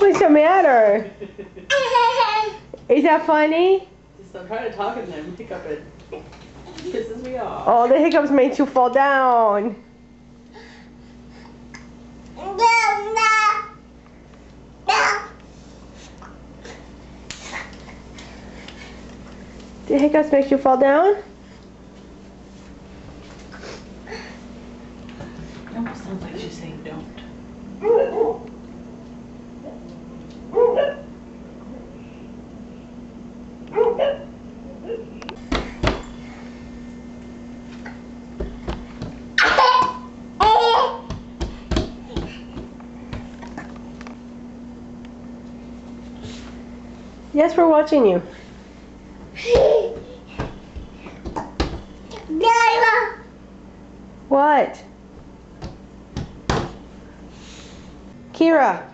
What's the matter? Is that funny? Just I'm trying to talk and then hiccup it pisses me off. Oh, the hiccups made you fall down. The hiccups make you fall down? It almost sounds like she's saying don't. Yes, we're watching you. What? Kira.